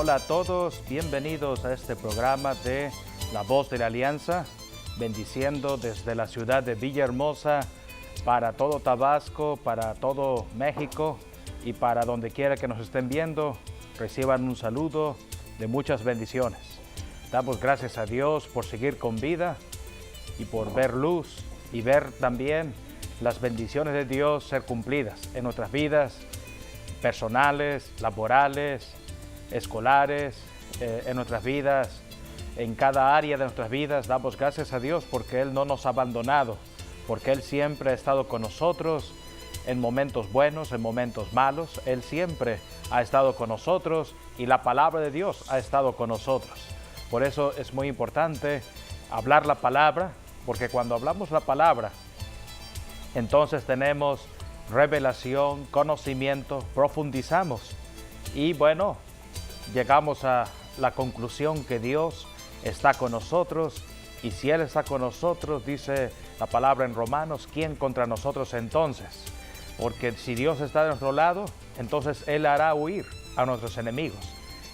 Hola a todos, bienvenidos a este programa de La Voz de la Alianza, bendiciendo desde la ciudad de Villahermosa para todo Tabasco, para todo México y para donde quiera que nos estén viendo, reciban un saludo de muchas bendiciones. Damos gracias a Dios por seguir con vida y por ver luz y ver también las bendiciones de Dios ser cumplidas en nuestras vidas personales, laborales, escolares, en nuestras vidas, en cada área de nuestras vidas. Damos gracias a Dios porque Él no nos ha abandonado, porque Él siempre ha estado con nosotros en momentos buenos, en momentos malos. Él siempre ha estado con nosotros y la palabra de Dios ha estado con nosotros. Por eso es muy importante hablar la palabra, porque cuando hablamos la palabra, entonces tenemos revelación, conocimiento, profundizamos y bueno, llegamos a la conclusión que Dios está con nosotros, y si Él está con nosotros, dice la palabra en Romanos, ¿quién contra nosotros entonces? Porque si Dios está de nuestro lado, entonces Él hará huir a nuestros enemigos.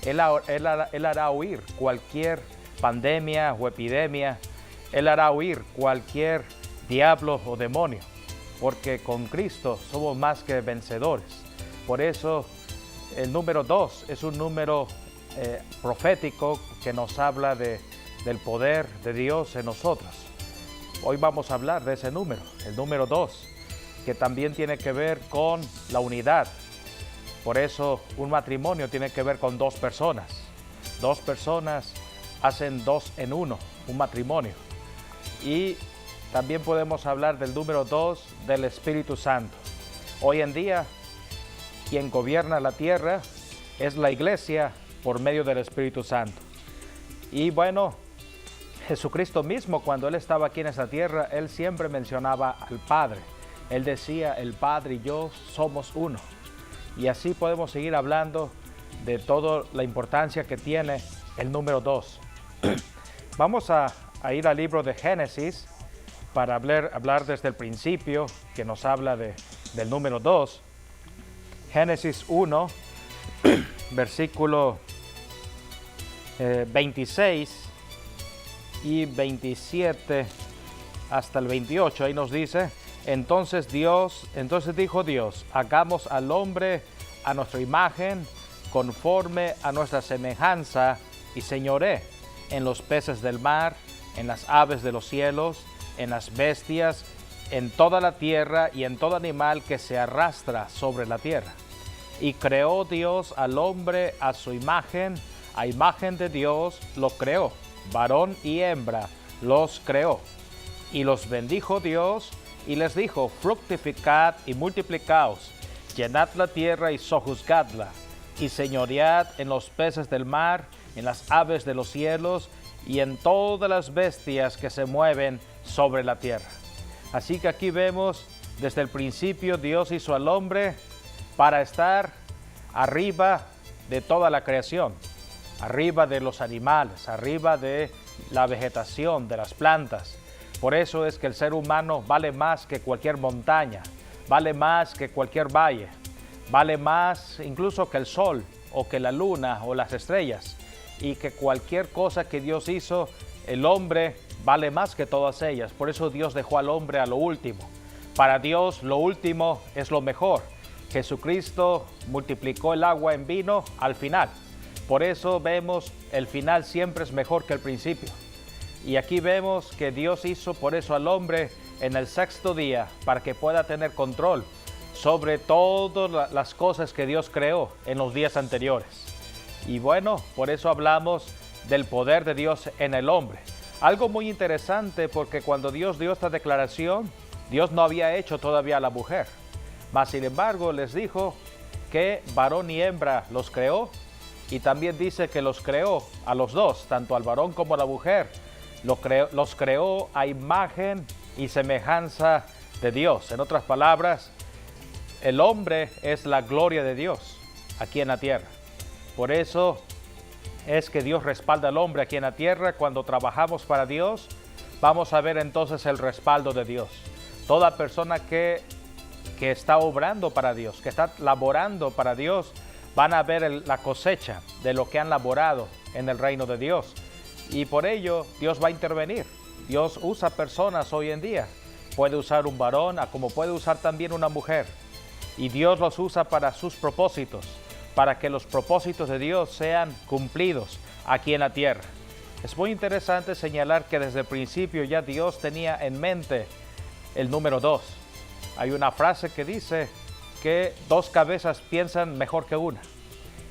Él hará huir cualquier pandemia o epidemia. Él hará huir cualquier diablo o demonio, porque con Cristo somos más que vencedores. Por eso el número 2 es un número profético que nos habla del poder de Dios en nosotros. Hoy vamos a hablar de ese número, el número 2, que también tiene que ver con la unidad. Por eso un matrimonio tiene que ver con dos personas. Dos personas hacen dos en uno, un matrimonio. Y también podemos hablar del número 2 del Espíritu Santo. Hoy en día, quien gobierna la tierra es la iglesia por medio del Espíritu Santo. Y bueno, Jesucristo mismo, cuando Él estaba aquí en esta tierra, Él siempre mencionaba al Padre. Él decía, el Padre y yo somos uno. Y así podemos seguir hablando de toda la importancia que tiene el número 2. Vamos a ir al libro de Génesis para hablar desde el principio, que nos habla del número 2. Génesis 1, versículo 26 y 27 hasta el 28. Ahí nos dice, entonces dijo Dios, hagamos al hombre a nuestra imagen, conforme a nuestra semejanza, y señoree en los peces del mar, en las aves de los cielos, en las bestias, en toda la tierra y en todo animal que se arrastra sobre la tierra. Y creó Dios al hombre a su imagen, a imagen de Dios lo creó, varón y hembra los creó. Y los bendijo Dios y les dijo, fructificad y multiplicaos, llenad la tierra y sojuzgadla, y señoread en los peces del mar, en las aves de los cielos y en todas las bestias que se mueven sobre la tierra. Así que aquí vemos, desde el principio Dios hizo al hombre para estar arriba de toda la creación, arriba de los animales, arriba de la vegetación, de las plantas. Por eso es que el ser humano vale más que cualquier montaña, vale más que cualquier valle, vale más incluso que el sol o que la luna o las estrellas, y que cualquier cosa que Dios hizo, el hombre vale más que todas ellas. Por eso Dios dejó al hombre a lo último. Para Dios lo último es lo mejor. Jesucristo multiplicó el agua en vino al final. Por eso vemos el final siempre es mejor que el principio. Y aquí vemos que Dios hizo por eso al hombre en el sexto día, para que pueda tener control sobre todas las cosas que Dios creó en los días anteriores. Y bueno, por eso hablamos del poder de Dios en el hombre. Algo muy interesante, porque cuando Dios dio esta declaración, Dios no había hecho todavía a la mujer. Mas sin embargo les dijo que varón y hembra los creó, y también dice que los creó a los dos, tanto al varón como a la mujer. Los creó a imagen y semejanza de Dios. En otras palabras, el hombre es la gloria de Dios aquí en la tierra. Por eso es que Dios respalda al hombre aquí en la tierra. Cuando trabajamos para Dios, vamos a ver entonces el respaldo de Dios. Toda persona que está obrando para Dios, que está laborando para Dios, van a ver la cosecha de lo que han laborado en el reino de Dios. Y por ello Dios va a intervenir. Dios usa personas hoy en día. Puede usar un varón, como puede usar también una mujer. Y Dios los usa para sus propósitos, para que los propósitos de Dios sean cumplidos aquí en la tierra. Es muy interesante señalar que desde el principio ya Dios tenía en mente el número 2. Hay una frase que dice que 2 cabezas piensan mejor que una.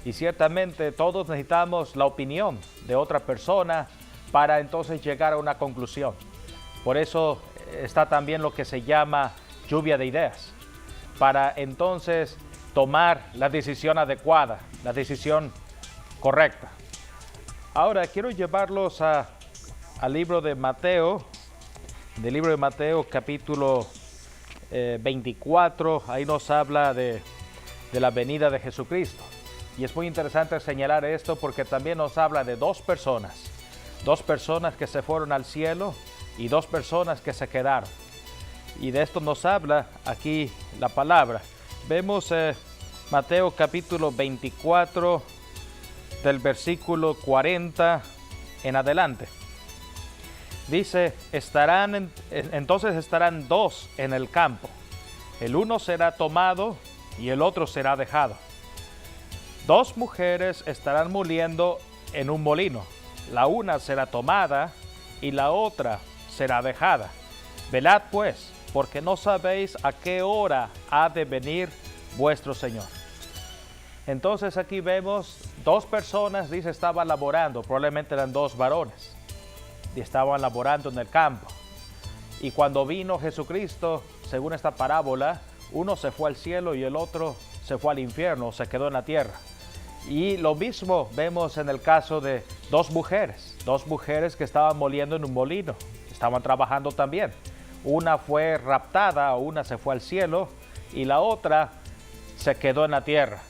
Y ciertamente todos necesitamos la opinión de otra persona para entonces llegar a una conclusión. Por eso está también lo que se llama lluvia de ideas, para entonces tomar la decisión adecuada, la decisión correcta. Ahora quiero llevarlos al libro de Mateo, del libro de Mateo capítulo 24, ahí nos habla de la venida de Jesucristo. Y es muy interesante señalar esto porque también nos habla de 2 personas que se fueron al cielo y 2 personas que se quedaron. Y de esto nos habla aquí la palabra. Vemos Mateo capítulo 24 del versículo 40 en adelante. Dice, entonces estarán 2 en el campo. El uno será tomado y el otro será dejado. 2 mujeres estarán moliendo en un molino. La una será tomada y la otra será dejada. Velad pues, porque no sabéis a qué hora ha de venir vuestro Señor. Entonces aquí vemos 2 personas, dice, estaban laborando, probablemente eran 2 varones, y estaban laborando en el campo. Y cuando vino Jesucristo, según esta parábola, uno se fue al cielo y el otro se fue al infierno, se quedó en la tierra. Y lo mismo vemos en el caso de 2 mujeres que estaban moliendo en un molino, estaban trabajando también. Una fue raptada, una se fue al cielo y la otra se quedó en la tierra.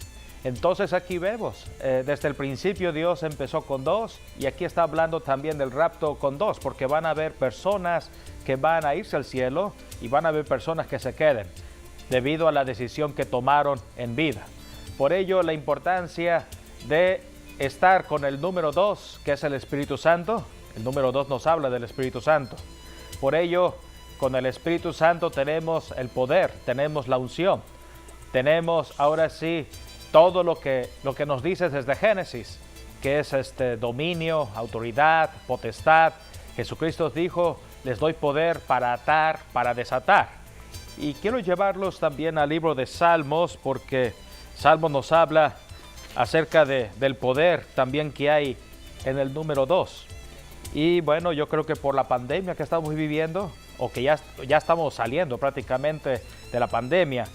Entonces aquí vemos, desde el principio Dios empezó con 2 y aquí está hablando también del rapto con 2, porque van a haber personas que van a irse al cielo y van a haber personas que se queden debido a la decisión que tomaron en vida. Por ello la importancia de estar con el número 2, que es el Espíritu Santo. El número 2 nos habla del Espíritu Santo. Por ello, con el Espíritu Santo tenemos el poder, tenemos la unción, tenemos ahora sí todo lo que nos dice desde Génesis, que es dominio, autoridad, potestad. Jesucristo dijo, les doy poder para atar, para desatar. Y quiero llevarlos también al libro de Salmos, porque Salmos nos habla acerca del poder también que hay en el número 2. Y bueno, yo creo que por la pandemia que estamos viviendo, o que ya estamos saliendo prácticamente de la pandemia,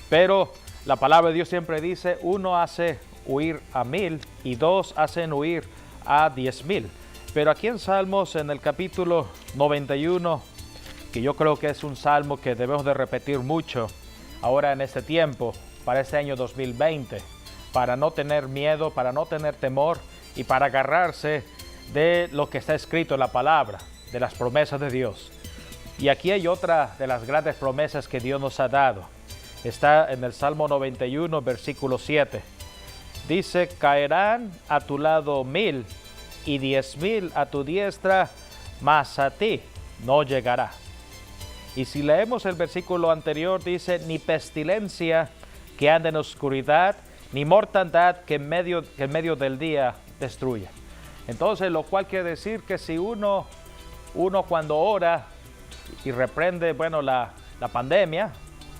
pero la palabra de Dios siempre dice, 1 hace huir a 1000 y 2 hacen huir a 10,000. Pero aquí en Salmos, en el capítulo 91, que yo creo que es un salmo que debemos de repetir mucho ahora en este tiempo, para este año 2020, para no tener miedo, para no tener temor y para agarrarse de lo que está escrito en la palabra, de las promesas de Dios. Y aquí hay otra de las grandes promesas que Dios nos ha dado. Está en el Salmo 91, versículo 7. Dice, caerán a tu lado 1000 y 10,000 a tu diestra, mas a ti no llegará. Y si leemos el versículo anterior, dice, ni pestilencia que anda en oscuridad, ni mortandad que en medio del día destruya. Entonces, lo cual quiere decir que si uno cuando ora y reprende, la pandemia,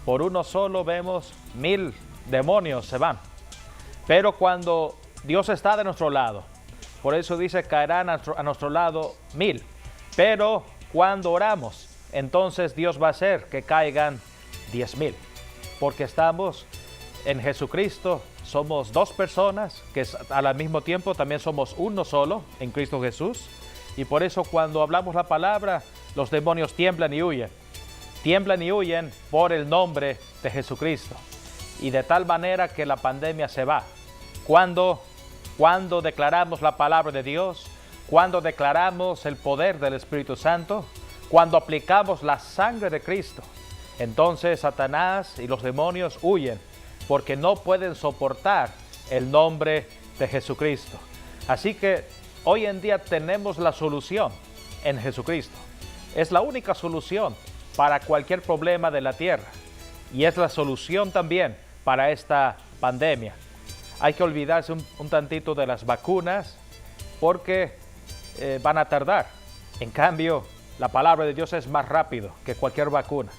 por uno solo vemos 1000 demonios se van. Pero cuando Dios está de nuestro lado, por eso dice, caerán a nuestro lado 1000. Pero cuando oramos, entonces Dios va a hacer que caigan 10,000. Porque estamos en Jesucristo, somos 2 personas, que al mismo tiempo también somos uno solo en Cristo Jesús. Y por eso cuando hablamos la palabra, los demonios tiemblan y huyen. Tiemblan y huyen por el nombre de Jesucristo. Y de tal manera que la pandemia se va. Cuando declaramos la palabra de Dios, cuando declaramos el poder del Espíritu Santo, cuando aplicamos la sangre de Cristo, entonces Satanás y los demonios huyen, porque no pueden soportar el nombre de Jesucristo. Así que hoy en día tenemos la solución en Jesucristo. Es la única solución para cualquier problema de la tierra y es la solución también para esta pandemia. Hay que olvidarse un tantito de las vacunas porque van a tardar. En cambio, la palabra de Dios es más rápido que cualquier vacuna.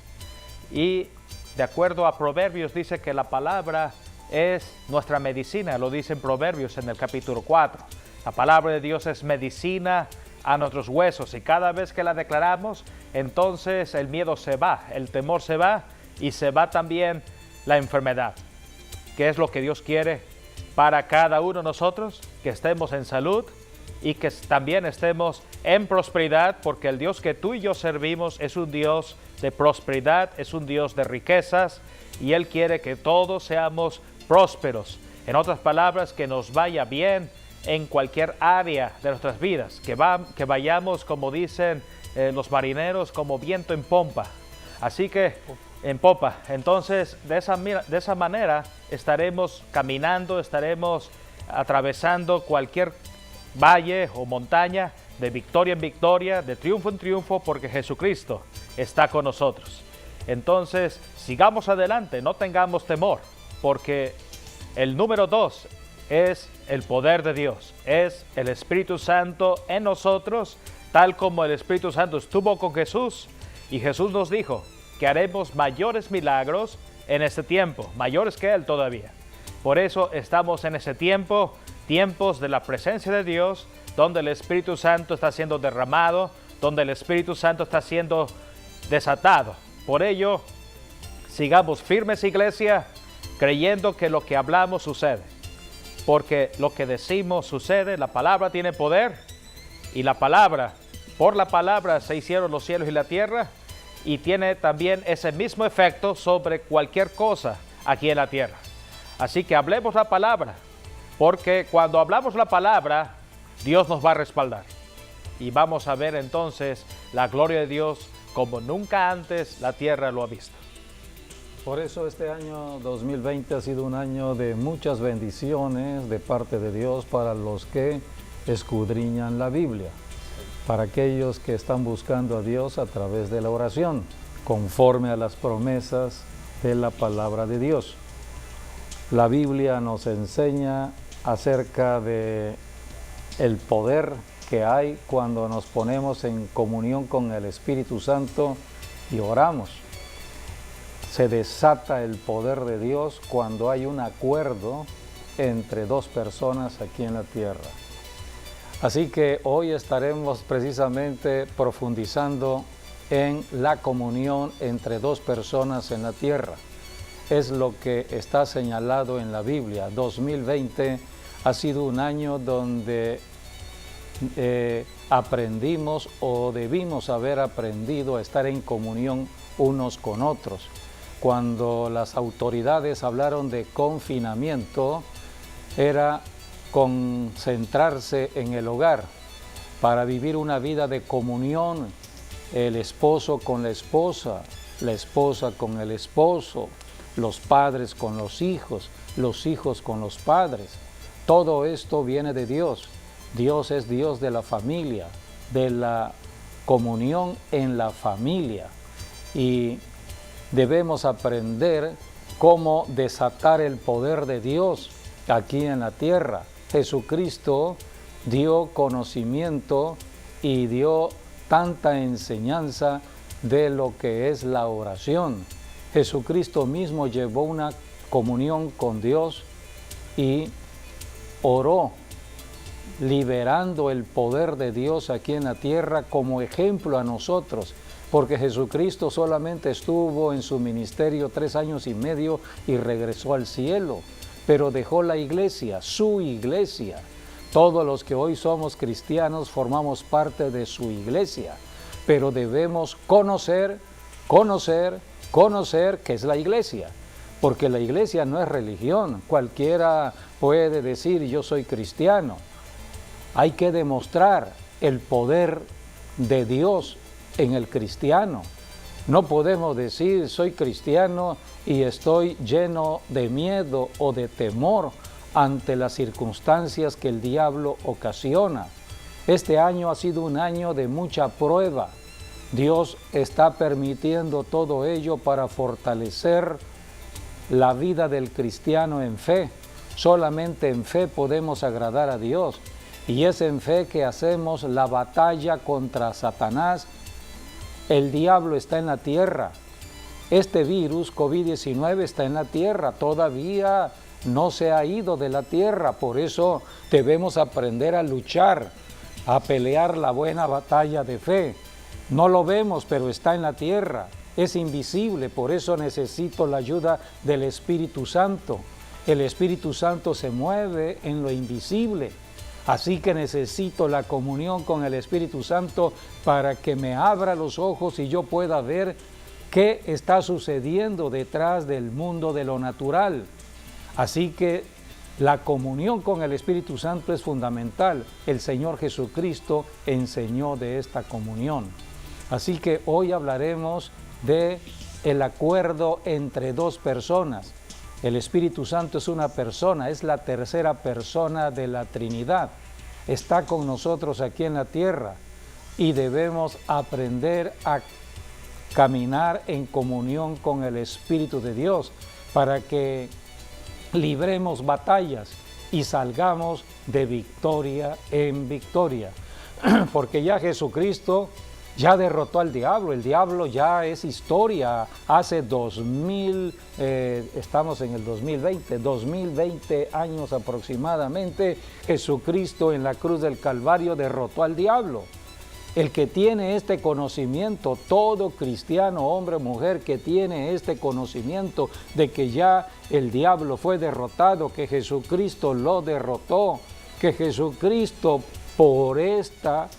Y de acuerdo a Proverbios dice que la palabra es nuestra medicina, lo dice en Proverbios en el capítulo 4. La palabra de Dios es medicina a nuestros huesos y cada vez que la declaramos, entonces el miedo se va, el temor se va y se va también la enfermedad. ¿Qué es lo que Dios quiere para cada uno de nosotros? Que estemos en salud y que también estemos en prosperidad, porque el Dios que tú y yo servimos es un Dios de prosperidad, es un Dios de riquezas y Él quiere que todos seamos prósperos. En otras palabras, que nos vaya bien en cualquier área de nuestras vidas, que vayamos, como dicen los marineros, como viento en pompa. Así que en popa. Entonces, de esa manera estaremos caminando, estaremos atravesando cualquier valle o montaña de victoria en victoria, de triunfo en triunfo, porque Jesucristo está con nosotros. Entonces, sigamos adelante, no tengamos temor, porque el número 2 es el poder de Dios, es el Espíritu Santo en nosotros, tal como el Espíritu Santo estuvo con Jesús, y Jesús nos dijo que haremos mayores milagros en este tiempo, mayores que Él todavía. Por eso estamos en ese tiempo, tiempos de la presencia de Dios, donde el Espíritu Santo está siendo derramado, donde el Espíritu Santo está siendo desatado. Por ello, sigamos firmes, iglesia, creyendo que lo que hablamos sucede. Porque lo que decimos sucede, la palabra tiene poder y por la palabra se hicieron los cielos y la tierra y tiene también ese mismo efecto sobre cualquier cosa aquí en la tierra. Así que hablemos la palabra, porque cuando hablamos la palabra, Dios nos va a respaldar. Y vamos a ver entonces la gloria de Dios como nunca antes la tierra lo ha visto. Por eso este año 2020 ha sido un año de muchas bendiciones de parte de Dios para los que escudriñan la Biblia, para aquellos que están buscando a Dios a través de la oración, conforme a las promesas de la palabra de Dios. La Biblia nos enseña acerca de el poder que hay cuando nos ponemos en comunión con el Espíritu Santo y oramos. Se desata el poder de Dios cuando hay un acuerdo entre dos personas aquí en la tierra. Así que hoy estaremos precisamente profundizando en la comunión entre dos personas en la tierra. Es lo que está señalado en la Biblia. 2020 ha sido un año donde aprendimos o debimos haber aprendido a estar en comunión unos con otros. Cuando las autoridades hablaron de confinamiento, era concentrarse en el hogar para vivir una vida de comunión, el esposo con la esposa con el esposo, los padres con los hijos con los padres. Todo esto viene de Dios. Dios es Dios de la familia, de la comunión en la familia. Y debemos aprender cómo desatar el poder de Dios aquí en la tierra. Jesucristo dio conocimiento y dio tanta enseñanza de lo que es la oración. Jesucristo mismo llevó una comunión con Dios y oró, liberando el poder de Dios aquí en la tierra como ejemplo a nosotros. Porque Jesucristo solamente estuvo en su ministerio 3 años y medio y regresó al cielo, pero dejó la iglesia, su iglesia. Todos los que hoy somos cristianos formamos parte de su iglesia, pero debemos conocer qué es la iglesia, porque la iglesia no es religión. Cualquiera puede decir yo soy cristiano. Hay que demostrar el poder de Dios en el cristiano. No podemos decir soy cristiano y estoy lleno de miedo o de temor ante las circunstancias que el diablo ocasiona. Este año ha sido un año de mucha prueba. Dios está permitiendo todo ello para fortalecer la vida del cristiano en fe. Solamente en fe podemos agradar a Dios. Y es en fe que hacemos la batalla contra Satanás. El diablo está en la tierra. Este virus COVID-19 está en la tierra. Todavía no se ha ido de la tierra. Por eso debemos aprender a luchar, a pelear la buena batalla de fe. No lo vemos, pero está en la tierra. Es invisible, por eso necesito la ayuda del Espíritu Santo. El Espíritu Santo se mueve en lo invisible. Así que necesito la comunión con el Espíritu Santo para que me abra los ojos y yo pueda ver qué está sucediendo detrás del mundo de lo natural. Así que la comunión con el Espíritu Santo es fundamental. El Señor Jesucristo enseñó de esta comunión. Así que hoy hablaremos de el acuerdo entre dos personas. El Espíritu Santo es una persona, es la tercera persona de la Trinidad. Está con nosotros aquí en la tierra y debemos aprender a caminar en comunión con el Espíritu de Dios para que libremos batallas y salgamos de victoria en victoria. Porque ya Jesucristo ya derrotó al diablo. El diablo ya es historia. Hace estamos en el 2020 años aproximadamente, Jesucristo en la cruz del Calvario derrotó al diablo. El que tiene este conocimiento, todo cristiano, hombre o mujer que tiene este conocimiento de que ya el diablo fue derrotado, que Jesucristo lo derrotó, que Jesucristo por esta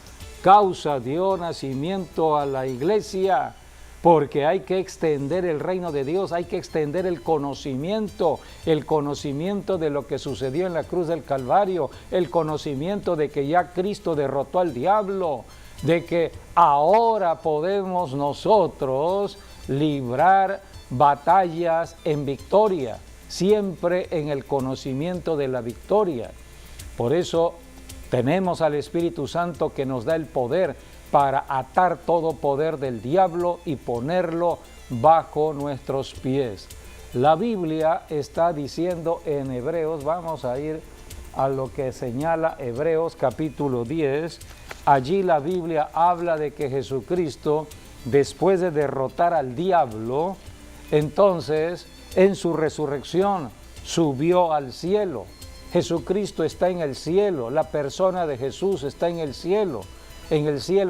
causa dio nacimiento a la iglesia, porque hay que extender el reino de Dios, hay que extender el conocimiento de lo que sucedió en la cruz del Calvario, el conocimiento de que ya Cristo derrotó al diablo, de que ahora podemos nosotros librar batallas en victoria, siempre en el conocimiento de la victoria. Por eso tenemos al Espíritu Santo que nos da el poder para atar todo poder del diablo y ponerlo bajo nuestros pies. La Biblia está diciendo en Hebreos, vamos a ir a lo que señala Hebreos capítulo 10, allí la Biblia habla de que Jesucristo, después de derrotar al diablo, entonces en su resurrección subió al cielo. Jesucristo está en el cielo, la persona de Jesús está en el cielo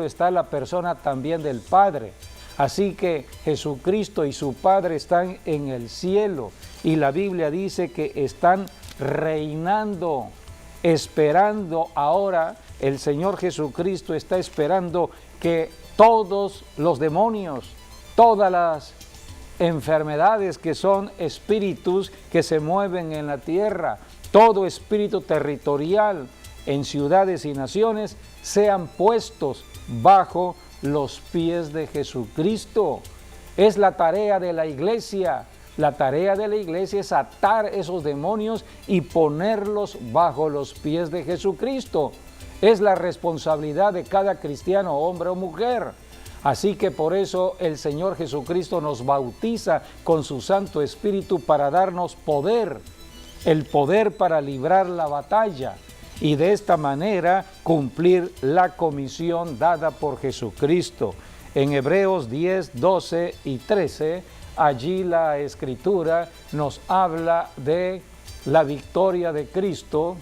está la persona también del Padre. Así que Jesucristo y su Padre están en el cielo y la Biblia dice que están reinando, esperando ahora. El Señor Jesucristo está esperando que todos los demonios, todas las enfermedades que son espíritus que se mueven en la tierra, todo espíritu territorial en ciudades y naciones sean puestos bajo los pies de Jesucristo. Es la tarea de la iglesia. La tarea de la iglesia es atar esos demonios y ponerlos bajo los pies de Jesucristo. Es la responsabilidad de cada cristiano, hombre o mujer. Así que por eso el Señor Jesucristo nos bautiza con su Santo Espíritu para darnos poder, el poder para librar la batalla y de esta manera cumplir la comisión dada por Jesucristo. En Hebreos 10, 12 y 13, allí la Escritura nos habla de la victoria de Cristo.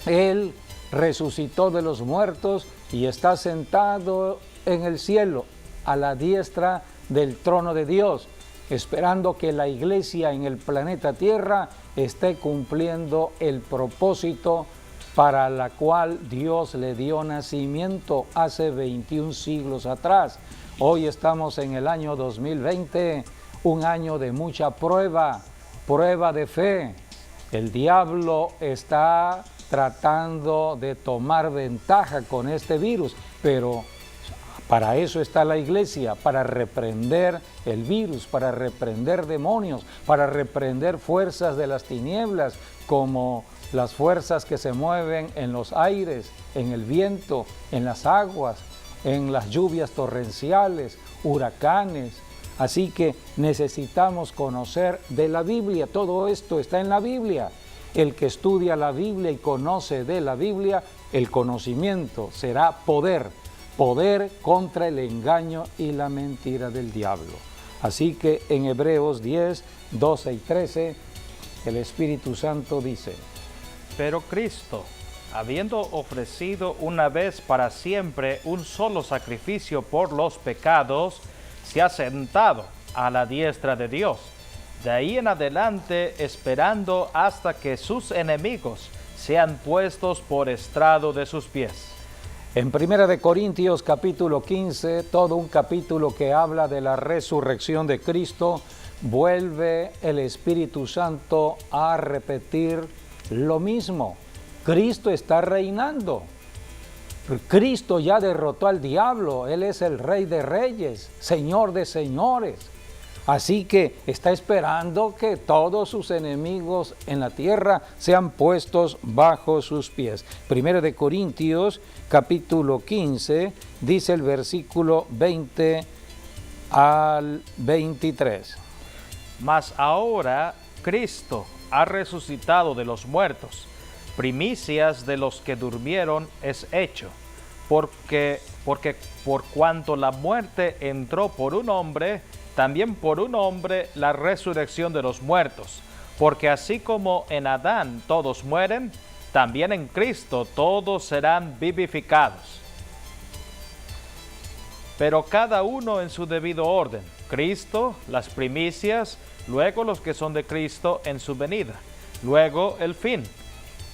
Él resucitó de los muertos y está sentado en el cielo, a la diestra del trono de Dios, esperando que la iglesia en el planeta Tierra esté cumpliendo el propósito para la cual Dios le dio nacimiento hace 21 siglos atrás. Hoy estamos en el año 2020, un año de mucha prueba de fe. El diablo está tratando de tomar ventaja con este virus, pero para eso está la iglesia, para reprender el virus, para reprender demonios, para reprender fuerzas de las tinieblas como las fuerzas que se mueven en los aires, en el viento, en las aguas, en las lluvias torrenciales, huracanes. Así que necesitamos conocer de la Biblia. Todo esto está en la Biblia. El que estudia la Biblia y conoce de la Biblia, el conocimiento será poder. Poder contra el engaño y la mentira del diablo. Así que en Hebreos 10, 12 y 13, el Espíritu Santo dice: Pero Cristo, habiendo ofrecido una vez para siempre un solo sacrificio por los pecados, se ha sentado a la diestra de Dios. De ahí en adelante, esperando hasta que sus enemigos sean puestos por estrado de sus pies. En 1 Corintios capítulo 15, todo un capítulo que habla de la resurrección de Cristo, vuelve el Espíritu Santo a repetir lo mismo. Cristo está reinando. Cristo ya derrotó al diablo. Él es el Rey de Reyes, Señor de Señores. Así que está esperando que todos sus enemigos en la tierra sean puestos bajo sus pies. 1 Corintios capítulo 15 dice el versículo 20 al 23. Mas ahora Cristo ha resucitado de los muertos, primicias de los que durmieron es hecho, porque por cuanto la muerte entró por un hombre, también por un hombre la resurrección de los muertos, porque así como en Adán todos mueren, también en Cristo todos serán vivificados. Pero cada uno en su debido orden, Cristo, las primicias, luego los que son de Cristo en su venida, luego el fin,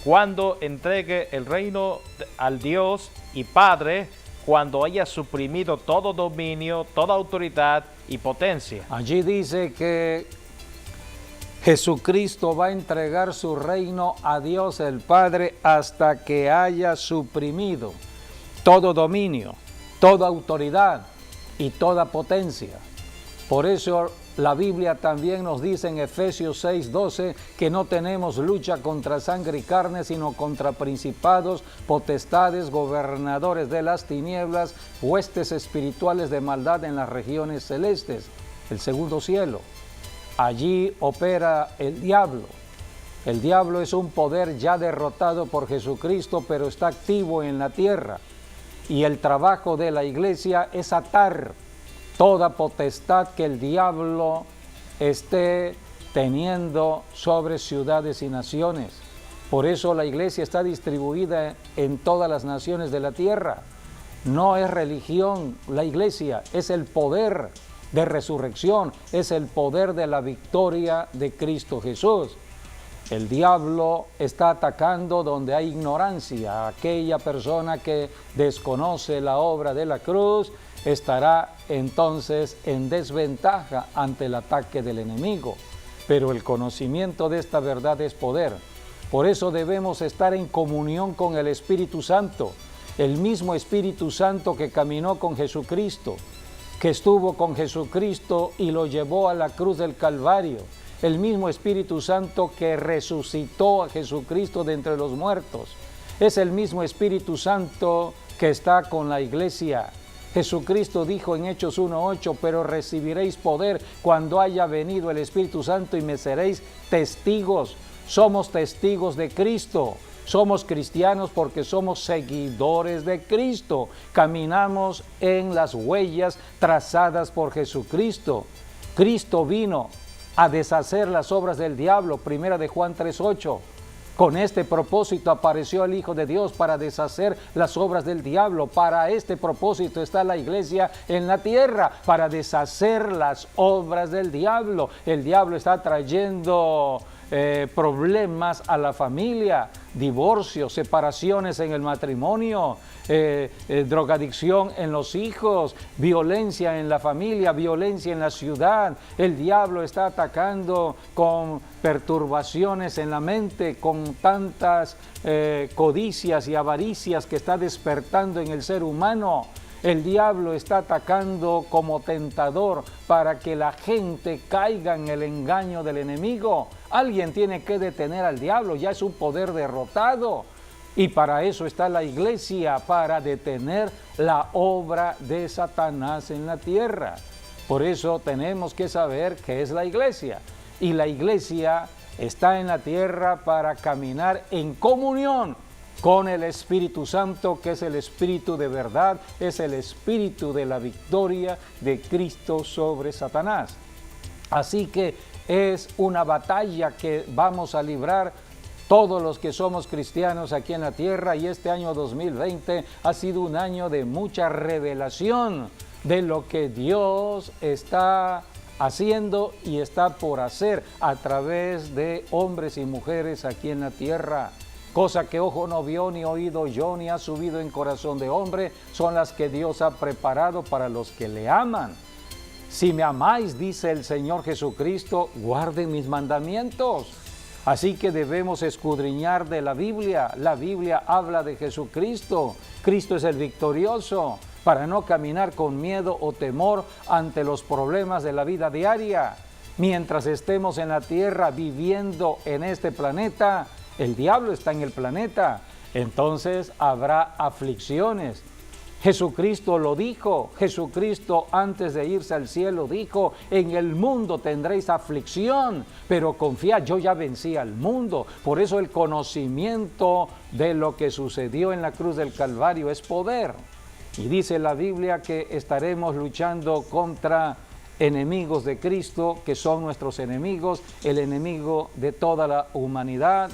cuando entregue el reino al Dios y Padre, cuando haya suprimido todo dominio, toda autoridad y potencia. Allí dice que Jesucristo va a entregar su reino a Dios el Padre hasta que haya suprimido todo dominio, toda autoridad y toda potencia. Por eso la Biblia también nos dice en Efesios 6:12 que no tenemos lucha contra sangre y carne, sino contra principados, potestades, gobernadores de las tinieblas, huestes espirituales de maldad en las regiones celestes, el segundo cielo. Allí opera el diablo. El diablo es un poder ya derrotado por Jesucristo, pero está activo en la tierra. Y el trabajo de la iglesia es atar toda potestad que el diablo esté teniendo sobre ciudades y naciones. Por eso la iglesia está distribuida en todas las naciones de la tierra. No es religión la iglesia, es el poder de resurrección, es el poder de la victoria de Cristo Jesús. El diablo está atacando donde hay ignorancia. Aquella persona que desconoce la obra de la cruz estará entonces en desventaja ante el ataque del enemigo. Pero el conocimiento de esta verdad es poder. Por eso debemos estar en comunión con el Espíritu Santo, el mismo Espíritu Santo que caminó con Jesucristo, que estuvo con Jesucristo y lo llevó a la cruz del Calvario, el mismo Espíritu Santo que resucitó a Jesucristo de entre los muertos. Es el mismo Espíritu Santo que está con la iglesia. Jesucristo dijo en Hechos 1:8, pero recibiréis poder cuando haya venido el Espíritu Santo y me seréis testigos. Somos testigos de Cristo. Somos cristianos porque somos seguidores de Cristo. Caminamos en las huellas trazadas por Jesucristo. Cristo vino a deshacer las obras del diablo, 1 de Juan 3:8. Con este propósito apareció el Hijo de Dios para deshacer las obras del diablo. Para este propósito está la iglesia en la tierra, para deshacer las obras del diablo. El diablo está trayendo problemas a la familia, divorcios, separaciones en el matrimonio, drogadicción en los hijos, violencia en la familia, violencia en la ciudad. El diablo está atacando con perturbaciones en la mente, con tantas codicias y avaricias que está despertando en el ser humano. El diablo está atacando como tentador para que la gente caiga en el engaño del enemigo. Alguien tiene que detener al diablo, ya es un poder derrotado. Y para eso está la iglesia, para detener la obra de Satanás en la tierra. Por eso tenemos que saber qué es la iglesia. Y la iglesia está en la tierra para caminar en comunión con el Espíritu Santo, que es el Espíritu de verdad, es el Espíritu de la victoria de Cristo sobre Satanás. Así que es una batalla que vamos a librar todos los que somos cristianos aquí en la tierra, y este año 2020 ha sido un año de mucha revelación de lo que Dios está haciendo y está por hacer a través de hombres y mujeres aquí en la tierra. Cosa que ojo no vio, ni oído oyó, ni ha subido en corazón de hombre, son las que Dios ha preparado para los que le aman. Si me amáis, dice el Señor Jesucristo, guarden mis mandamientos. Así que debemos escudriñar de la Biblia. La Biblia habla de Jesucristo. Cristo es el victorioso, para no caminar con miedo o temor ante los problemas de la vida diaria. Mientras estemos en la tierra viviendo en este planeta, el diablo está en el planeta, entonces habrá aflicciones. Jesucristo lo dijo. Jesucristo antes de irse al cielo dijo: en el mundo tendréis aflicción, pero confiad, yo ya vencí al mundo. Por eso el conocimiento de lo que sucedió en la cruz del Calvario es poder. Y dice la Biblia que estaremos luchando contra enemigos de Cristo, que son nuestros enemigos, el enemigo de toda la humanidad,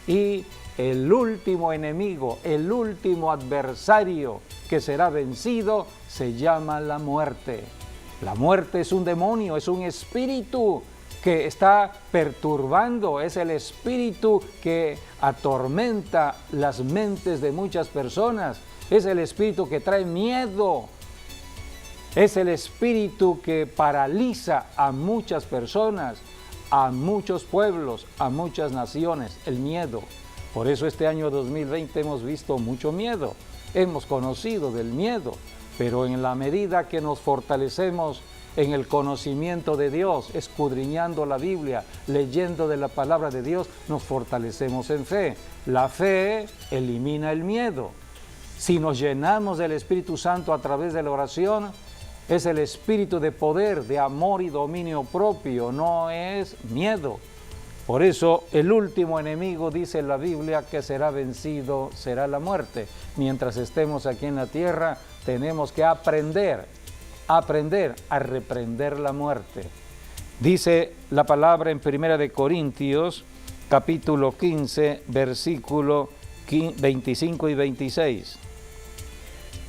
y el último enemigo, el último adversario que será vencido se llama la muerte. La muerte es un demonio, es un espíritu que está perturbando, es el espíritu que atormenta las mentes de muchas personas, es el espíritu que trae miedo, es el espíritu que paraliza a muchas personas, a muchos pueblos, a muchas naciones, el miedo. Por eso este año 2020 hemos visto mucho miedo, hemos conocido del miedo, pero en la medida que nos fortalecemos en el conocimiento de Dios, escudriñando la Biblia, leyendo de la palabra de Dios, nos fortalecemos en fe. La fe elimina el miedo. Si nos llenamos del Espíritu Santo a través de la oración, es el espíritu de poder, de amor y dominio propio, no es miedo. Por eso el último enemigo, dice la Biblia, que será vencido será la muerte. Mientras estemos aquí en la tierra, tenemos que aprender a reprender la muerte. Dice la palabra en 1 Corintios, capítulo 15, versículo 25 y 26.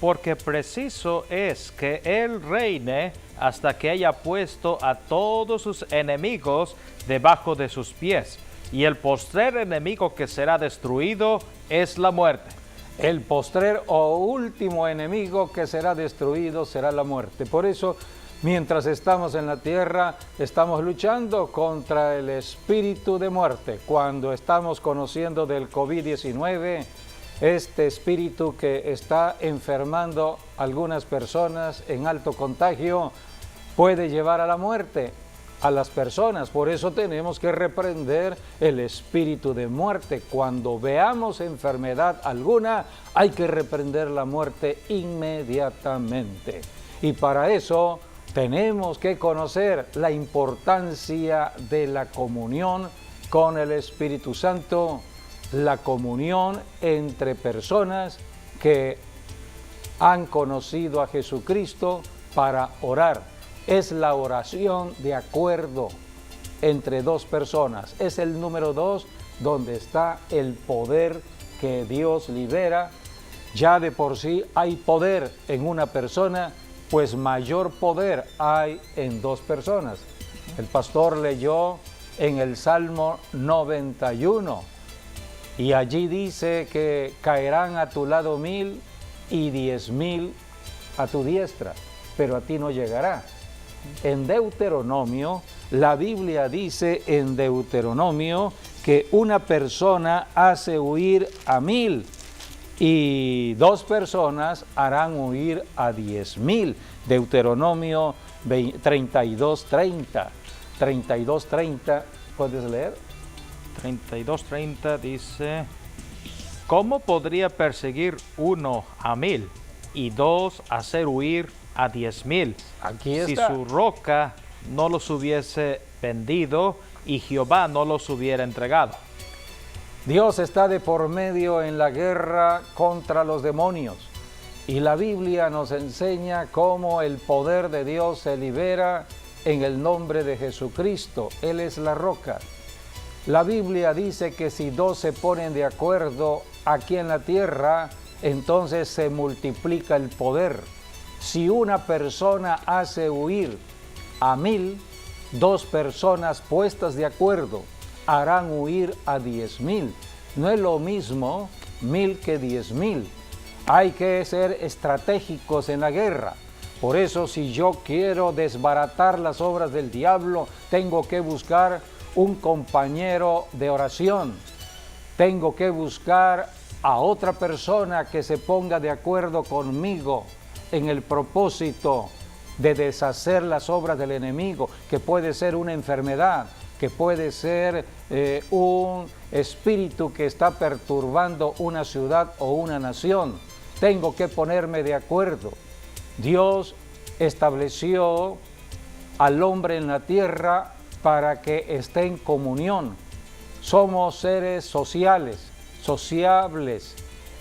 Porque preciso es que Él reine hasta que haya puesto a todos sus enemigos debajo de sus pies. Y el postrer enemigo que será destruido es la muerte. El postrer o último enemigo que será destruido será la muerte. Por eso, mientras estamos en la tierra, estamos luchando contra el espíritu de muerte. Cuando estamos conociendo del COVID-19, este espíritu que está enfermando a algunas personas en alto contagio puede llevar a la muerte a las personas. Por eso tenemos que reprender el espíritu de muerte. Cuando veamos enfermedad alguna, hay que reprender la muerte inmediatamente. Y para eso tenemos que conocer la importancia de la comunión con el Espíritu Santo, la comunión entre personas que han conocido a Jesucristo para orar. Es la oración de acuerdo entre dos personas. Es el número 2 donde está el poder que Dios libera. Ya de por sí hay poder en una persona, pues mayor poder hay en dos personas. El pastor leyó en el Salmo 91. Y allí dice que caerán a tu lado 1000 y 10,000 a tu diestra, pero a ti no llegará. En Deuteronomio, la Biblia dice en Deuteronomio que una persona hace huir a 1000 y 2 personas harán huir a 10,000. Deuteronomio 32:30. 32:30, ¿puedes leer? 32:30 dice: ¿cómo podría perseguir 1 a 1000 y 2 hacer huir a 10,000? Aquí Si está. su roca no los hubiese vendido y Jehová no los hubiera entregado. Dios está de por medio en la guerra contra los demonios. Y la Biblia nos enseña cómo el poder de Dios se libera en el nombre de Jesucristo. Él es la roca. La Biblia dice que si 2 se ponen de acuerdo aquí en la tierra, entonces se multiplica el poder. Si una persona hace huir a 1000, 2 personas puestas de acuerdo harán huir a 10,000. No es lo mismo 1000 que 10,000. Hay que ser estratégicos en la guerra. Por eso, si yo quiero desbaratar las obras del diablo, tengo que buscar un compañero de oración. Tengo que buscar a otra persona que se ponga de acuerdo conmigo en el propósito de deshacer las obras del enemigo, que puede ser una enfermedad, que puede ser un espíritu que está perturbando una ciudad o una nación. Tengo que ponerme de acuerdo. Dios estableció al hombre en la tierra para que esté en comunión. Somos seres sociales, sociables.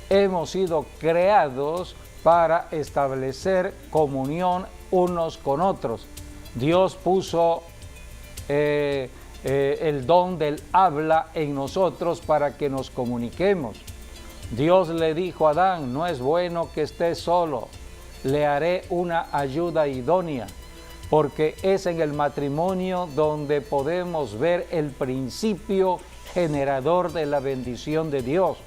Hemos sido creados para establecer comunión unos con otros. Dios puso el don del habla en nosotros para que nos comuniquemos. Dios le dijo a Adán: no es bueno que estés solo, le haré una ayuda idónea, porque es en el matrimonio donde podemos ver el principio generador de la bendición de Dios.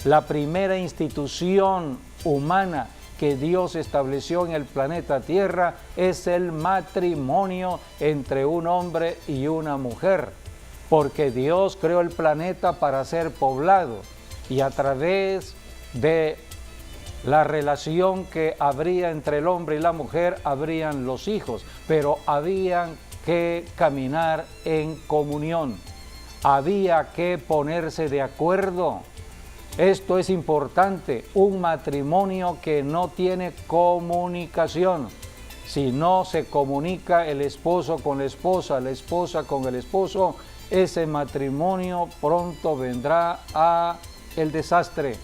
La primera institución humana que Dios estableció en el planeta Tierra es el matrimonio entre un hombre y una mujer, porque Dios creó el planeta para ser poblado, y a través de la relación que habría entre el hombre y la mujer habrían los hijos, pero habían que caminar en comunión, había que ponerse de acuerdo. Esto es importante. Un matrimonio que no tiene comunicación, si no se comunica el esposo con la esposa con el esposo, ese matrimonio pronto vendrá a el desastre.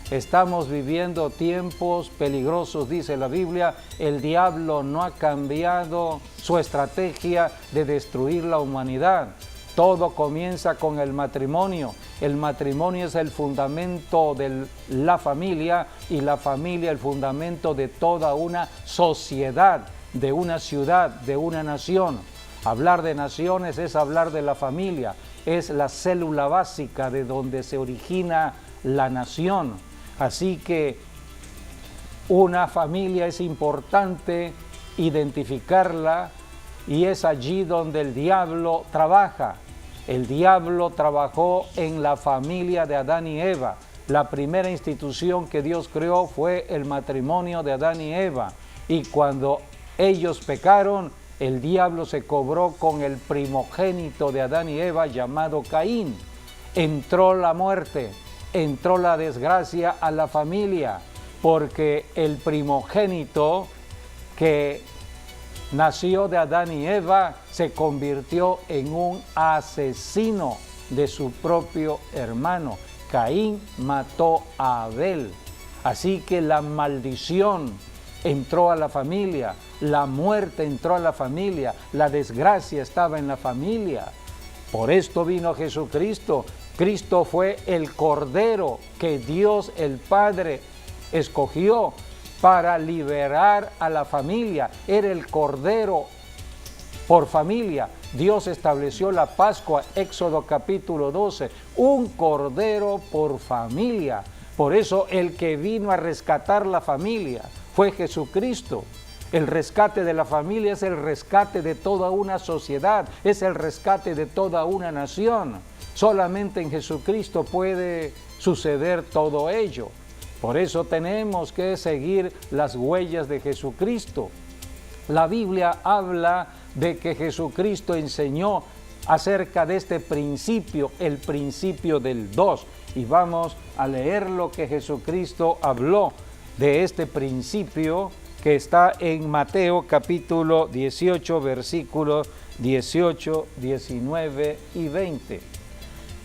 Estamos viviendo tiempos peligrosos, dice la Biblia. El diablo no ha cambiado su estrategia de destruir la humanidad. Todo comienza con el matrimonio. El matrimonio es el fundamento de la familia, y la familia el fundamento de toda una sociedad, de una ciudad, de una nación. Hablar de naciones es hablar de la familia, es la célula básica de donde se origina la nación. Así que una familia es importante identificarla, y es allí donde el diablo trabaja. El diablo trabajó en la familia de Adán y Eva. La primera institución que Dios creó fue el matrimonio de Adán y Eva. Y cuando ellos pecaron, el diablo se cobró con el primogénito de Adán y Eva, llamado Caín. Entró la muerte, entró la desgracia a la familia, porque el primogénito que nació de Adán y Eva se convirtió en un asesino de su propio hermano. Caín mató a Abel. Así que la maldición entró a la familia, la muerte entró a la familia, la desgracia estaba en la familia. Por esto vino Jesucristo. Cristo fue el Cordero que Dios el Padre escogió para liberar a la familia. Era el Cordero por familia. Dios estableció la Pascua, Éxodo capítulo 12, un Cordero por familia. Por eso el que vino a rescatar la familia fue Jesucristo. El rescate de la familia es el rescate de toda una sociedad, es el rescate de toda una nación. Solamente en Jesucristo puede suceder todo ello. Por eso tenemos que seguir las huellas de Jesucristo. La Biblia habla de que Jesucristo enseñó acerca de este principio, el principio del dos. Y vamos a leer lo que Jesucristo habló de este principio que está en Mateo capítulo 18, versículos 18, 19 y 20.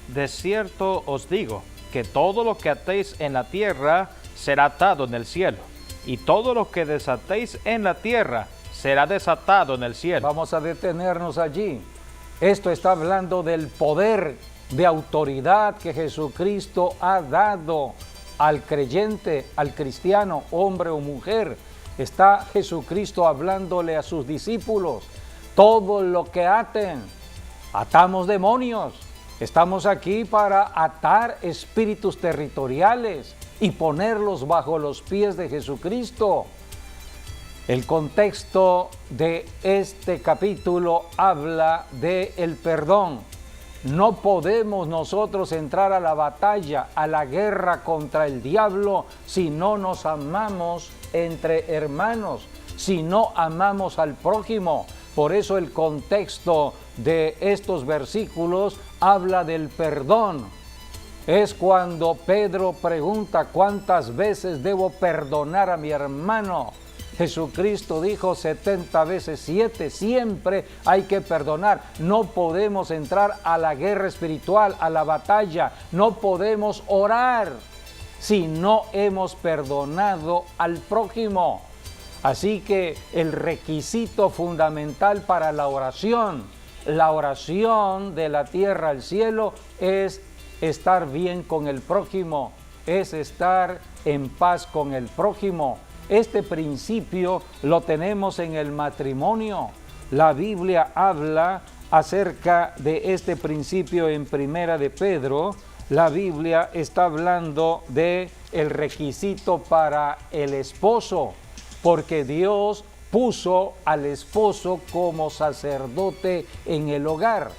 De cierto os digo, que todo lo que atéis en la tierra será atado en el cielo, y todo lo que desatéis en la tierra será desatado en el cielo. Vamos a detenernos allí. Esto está hablando del poder de autoridad que Jesucristo ha dado al creyente, al cristiano, hombre o mujer. Está Jesucristo hablándole a sus discípulos. Todo lo que aten, atamos demonios. Estamos aquí para atar espíritus territoriales y ponerlos bajo los pies de Jesucristo. El contexto de este capítulo habla del perdón. No podemos nosotros entrar a la batalla, a la guerra contra el diablo, si no nos amamos entre hermanos, si no amamos al prójimo. Por eso el contexto de estos versículos habla del perdón. Es cuando Pedro pregunta cuántas veces debo perdonar a mi hermano. Jesucristo dijo 70 veces 7, siempre hay que perdonar. No podemos entrar a la guerra espiritual, a la batalla, no podemos orar si no hemos perdonado al prójimo. Así que el requisito fundamental para la oración de la tierra al cielo, es estar bien con el prójimo, es estar en paz con el prójimo. Este principio lo tenemos en el matrimonio. La Biblia habla acerca de este principio en Primera de Pedro. La Biblia está hablando de el requisito para el esposo, porque Dios puso al esposo como sacerdote en el hogar.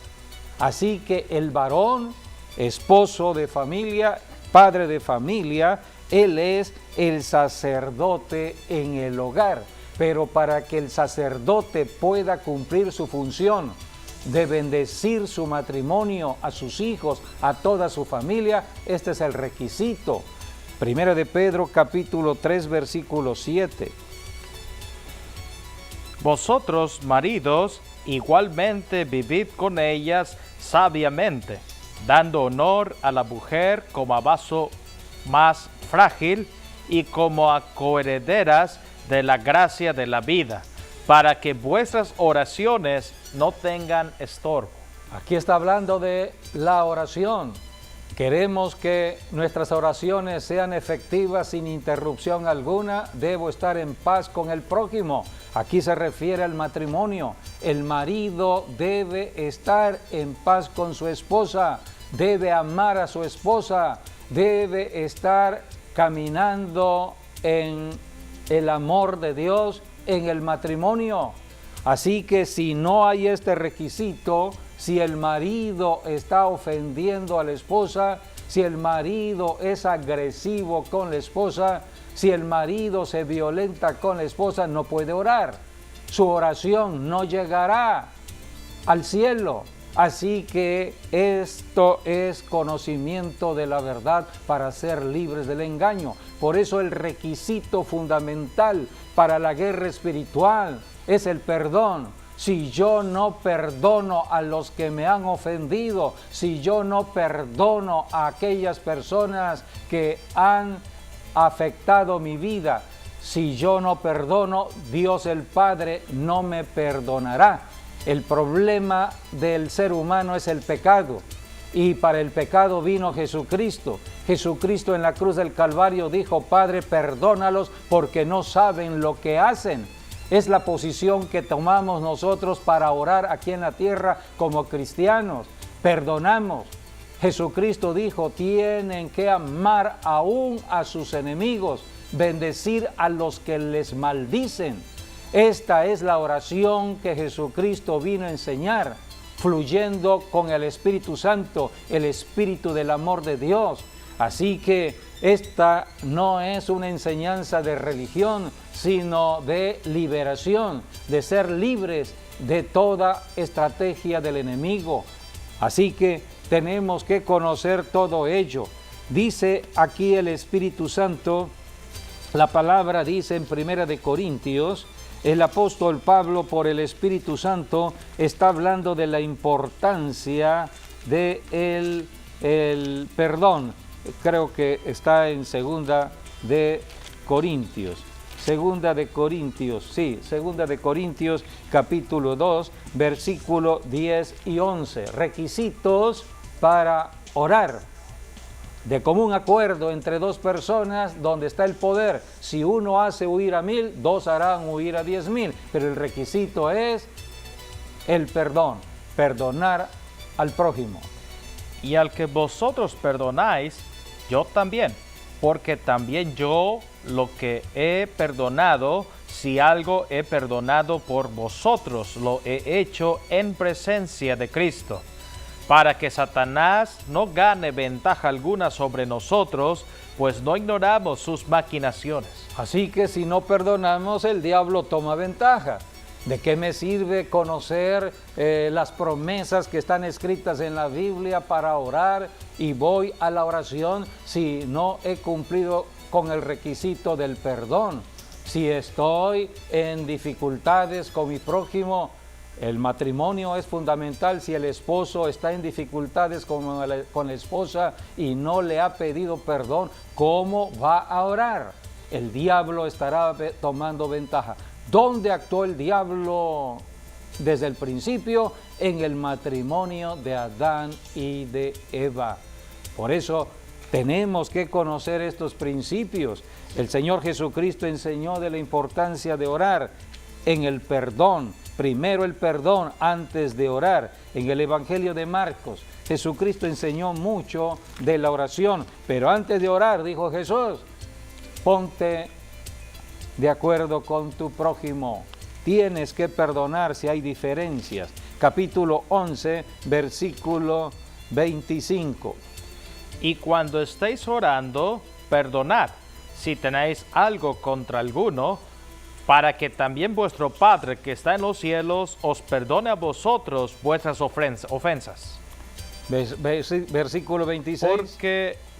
Así que el varón, esposo de familia, padre de familia, él es el sacerdote en el hogar. Pero para que el sacerdote pueda cumplir su función de bendecir su matrimonio, a sus hijos, a toda su familia, este es el requisito. Primera de Pedro capítulo 3 versículo 7. Vosotros, maridos, igualmente vivid con ellas sabiamente, dando honor a la mujer como a vaso más frágil y como a coherederas de la gracia de la vida, para que vuestras oraciones no tengan estorbo. Aquí está hablando de la oración. Queremos que nuestras oraciones sean efectivas sin interrupción alguna. Debo estar en paz con el prójimo. Aquí se refiere al matrimonio. El marido debe estar en paz con su esposa, debe amar a su esposa, debe estar caminando en el amor de Dios en el matrimonio. Así que si no hay este requisito, si el marido está ofendiendo a la esposa, si el marido es agresivo con la esposa, si el marido se violenta con la esposa, no puede orar. Su oración no llegará al cielo. Así que esto es conocimiento de la verdad para ser libres del engaño. Por eso el requisito fundamental para la guerra espiritual es el perdón. Si yo no perdono a los que me han ofendido, si yo no perdono a aquellas personas que han afectado mi vida, si yo no perdono, Dios el Padre no me perdonará. El problema del ser humano es el pecado, y para el pecado vino Jesucristo. Jesucristo en la cruz del Calvario dijo: Padre, perdónalos porque no saben lo que hacen. Es la posición que tomamos nosotros para orar aquí en la tierra como cristianos. Perdonamos. Jesucristo dijo: tienen que amar aún a sus enemigos, bendecir a los que les maldicen. Esta es la oración que Jesucristo vino a enseñar, fluyendo con el Espíritu Santo, el Espíritu del amor de Dios. Así que Esta no es una enseñanza de religión, sino de liberación, de ser libres de toda estrategia del enemigo. Así que tenemos que conocer todo ello. Dice aquí el Espíritu Santo, la palabra dice en 1 de Corintios, el apóstol Pablo por el Espíritu Santo está hablando de la importancia de el perdón. Creo que está en Segunda de Corintios. Segunda de Corintios capítulo 2, versículo 10 y 11. Requisitos para orar. De común acuerdo entre dos personas, donde está el poder. Si uno hace huir a 1000, dos harán huir a 10,000. Pero el requisito es el perdón, perdonar al prójimo. Y al que vosotros perdonáis, yo también, porque también yo lo que he perdonado, si algo he perdonado por vosotros, lo he hecho en presencia de Cristo, para que Satanás no gane ventaja alguna sobre nosotros, pues no ignoramos sus maquinaciones. Así que si no perdonamos, el diablo toma ventaja. ¿De qué me sirve conocer las promesas que están escritas en la Biblia para orar y voy a la oración si no he cumplido con el requisito del perdón? Si estoy en dificultades con mi prójimo, el matrimonio es fundamental. Si el esposo está en dificultades con la esposa y no le ha pedido perdón, ¿cómo va a orar? El diablo estará tomando ventaja. ¿Dónde actuó el diablo desde el principio? En el matrimonio de Adán y de Eva. Por eso tenemos que conocer estos principios. El Señor Jesucristo enseñó de la importancia de orar en el perdón. Primero el perdón antes de orar. En el Evangelio de Marcos, Jesucristo enseñó mucho de la oración. Pero antes de orar, dijo Jesús, ponte de acuerdo con tu prójimo. Tienes que perdonar si hay diferencias. Capítulo 11, versículo 25. Y cuando estéis orando, perdonad, si tenéis algo contra alguno, para que también vuestro Padre que está en los cielos os perdone a vosotros vuestras ofensas. Versículo 26.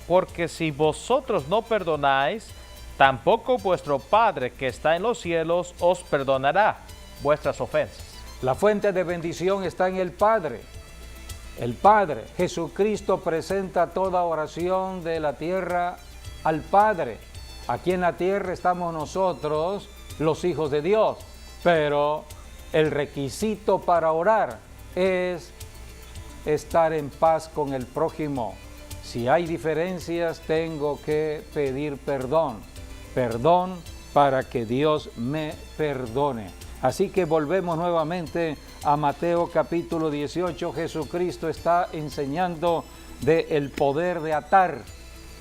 Porque si vosotros no perdonáis, tampoco vuestro Padre que está en los cielos os perdonará vuestras ofensas. La fuente de bendición está en el Padre. El Padre, Jesucristo presenta toda oración de la tierra al Padre. Aquí en la tierra estamos nosotros, los hijos de Dios, pero el requisito para orar es estar en paz con el prójimo. Si hay diferencias, tengo que pedir perdón. Perdón para que Dios me perdone. Así que volvemos nuevamente a Mateo capítulo 18. Jesucristo está enseñando del poder de atar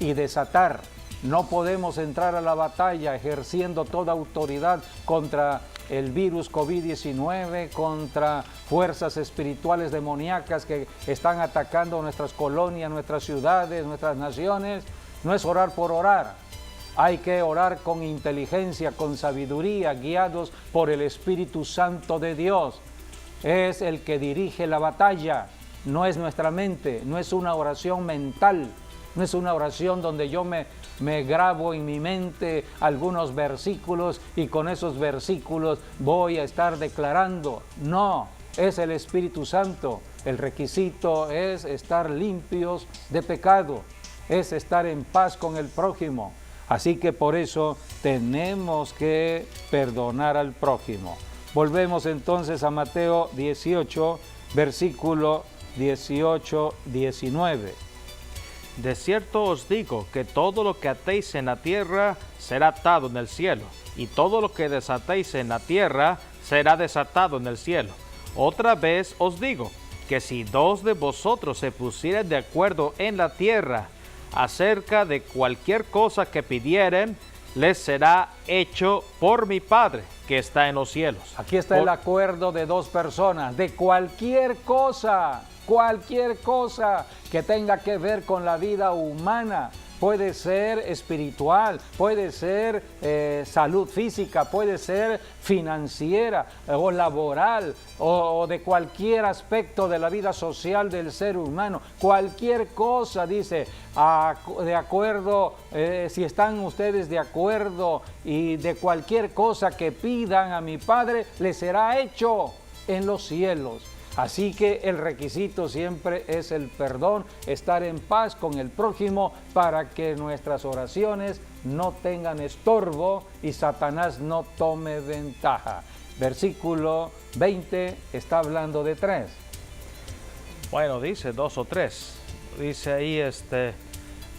y desatar. No podemos entrar a la batalla ejerciendo toda autoridad contra el virus COVID-19, contra fuerzas espirituales demoníacas que están atacando nuestras colonias, nuestras ciudades, nuestras naciones. No es orar por orar. Hay que orar con inteligencia, con sabiduría, guiados por el Espíritu Santo de Dios. Es el que dirige la batalla, no es nuestra mente, no es una oración mental, no es una oración donde yo me grabo en mi mente algunos versículos y con esos versículos voy a estar declarando. No, es el Espíritu Santo. El requisito es estar limpios de pecado, es estar en paz con el prójimo. Así que por eso tenemos que perdonar al prójimo. Volvemos entonces a Mateo 18, versículo 18-19. De cierto os digo que todo lo que atéis en la tierra será atado en el cielo, y todo lo que desatéis en la tierra será desatado en el cielo. Otra vez os digo que si dos de vosotros se pusieren de acuerdo en la tierra acerca de cualquier cosa que pidieren, les será hecho por mi Padre que está en los cielos. Aquí está el acuerdo de dos personas, de cualquier cosa que tenga que ver con la vida humana, puede ser espiritual, puede ser salud física, puede ser financiera o laboral o de cualquier aspecto de la vida social del ser humano. Cualquier cosa, dice, de acuerdo, si están ustedes de acuerdo y de cualquier cosa que pidan a mi Padre, les será hecho en los cielos. Así que el requisito siempre es el perdón, estar en paz con el prójimo para que nuestras oraciones no tengan estorbo y Satanás no tome ventaja. Versículo 20 está hablando de 3. Bueno, dice 2 o 3. Dice ahí,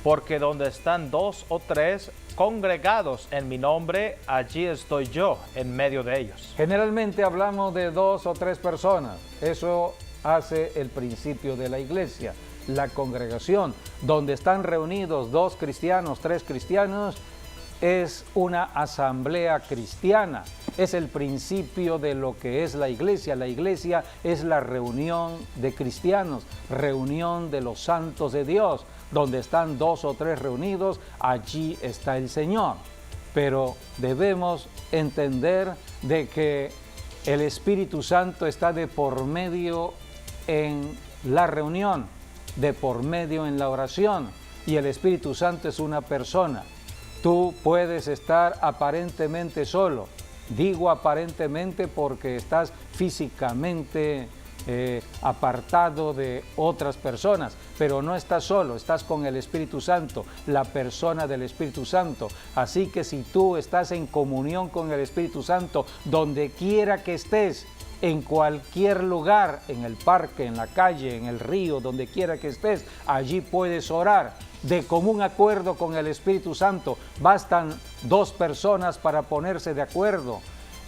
porque donde están 2 o 3 congregados en mi nombre, allí estoy yo en medio de ellos. Generalmente hablamos de 2 o 3 personas. Eso hace el principio de la iglesia, la congregación. Donde están reunidos 2 cristianos, 3 cristianos, es una asamblea cristiana. Es el principio de lo que es la iglesia. La iglesia es la reunión de cristianos, reunión de los santos de Dios. Donde están 2 o 3 reunidos, allí está el Señor. Pero debemos entender de que el Espíritu Santo está de por medio en la reunión, de por medio en la oración, y el Espíritu Santo es una persona. Tú puedes estar aparentemente solo. Digo aparentemente porque estás físicamente apartado de otras personas, pero no estás solo, estás con el Espíritu Santo, la persona del Espíritu Santo. Así que si tú estás en comunión con el Espíritu Santo, donde quiera que estés, en cualquier lugar, en el parque, en la calle, en el río, donde quiera que estés, allí puedes orar de común acuerdo con el Espíritu Santo. Bastan 2 personas para ponerse de acuerdo.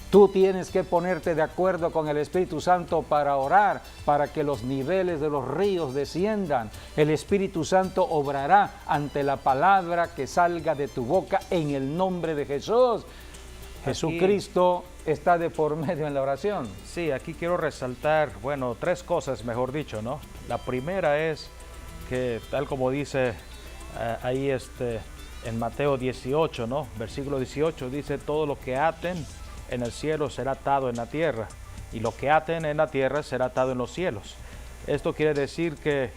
Tú tienes que ponerte de acuerdo con el Espíritu Santo para orar, para que los niveles de los ríos desciendan. El Espíritu Santo obrará ante la palabra que salga de tu boca en el nombre de Jesús. Jesucristo está de por medio en la oración. Sí, aquí quiero resaltar, 3 cosas, mejor dicho, ¿no? La primera es que, tal como dice ahí en Mateo 18, ¿no? Versículo 18, dice, todo lo que aten en el cielo será atado en la tierra, y lo que aten en la tierra será atado en los cielos. Esto quiere decir que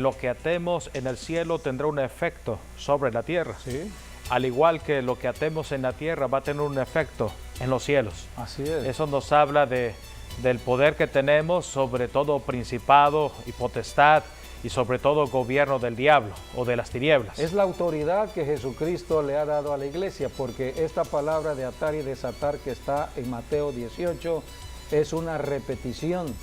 lo que atemos en el cielo tendrá un efecto sobre la tierra. Sí. Al igual que lo que atemos en la tierra va a tener un efecto en los cielos. Así es. Eso nos habla del poder que tenemos sobre todo principado y potestad, y sobre todo gobierno del diablo o de las tinieblas. Es la autoridad que Jesucristo le ha dado a la iglesia, porque esta palabra de atar y desatar que está en Mateo 18 es una repetición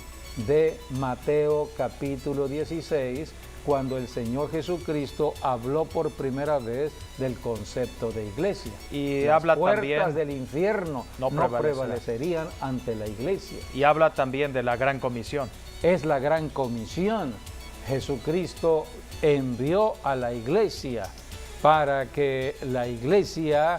de Mateo capítulo 16, cuando el Señor Jesucristo habló por primera vez del concepto de iglesia. Y las habla puertas también del infierno no prevalecerían ante la iglesia. Y habla también de la gran comisión. Es la gran comisión. Jesucristo envió a la iglesia para que la iglesia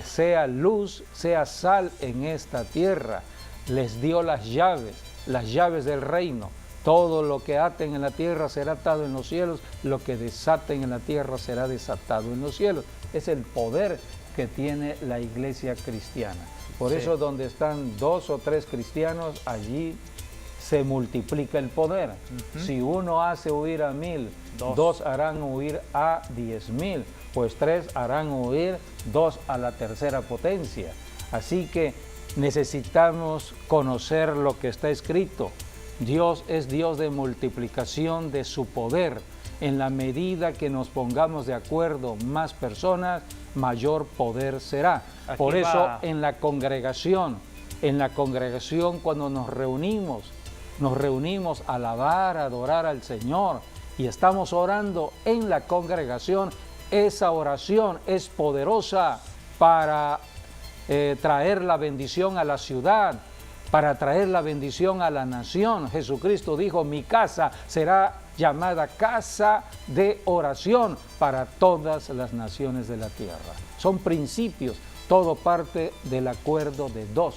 sea luz, sea sal en esta tierra. Les dio las llaves del reino. Todo lo que aten en la tierra será atado en los cielos, lo que desaten en la tierra será desatado en los cielos. Es el poder que tiene la iglesia cristiana. Por eso donde están 2 o 3 cristianos, allí se multiplica el poder. Si uno hace huir a 1000, 2 harán huir a 10,000, pues 3 harán huir 2 a la tercera potencia. Así que necesitamos conocer lo que está escrito. Dios es Dios de multiplicación de su poder. En la medida que nos pongamos de acuerdo más personas, mayor poder será. Por eso en la congregación cuando nos reunimos a alabar, a adorar al Señor y estamos orando en la congregación, esa oración es poderosa para traer la bendición a la ciudad, para traer la bendición a la nación. Jesucristo dijo, mi casa será llamada casa de oración para todas las naciones de la tierra. Son principios, todo parte del acuerdo de 2.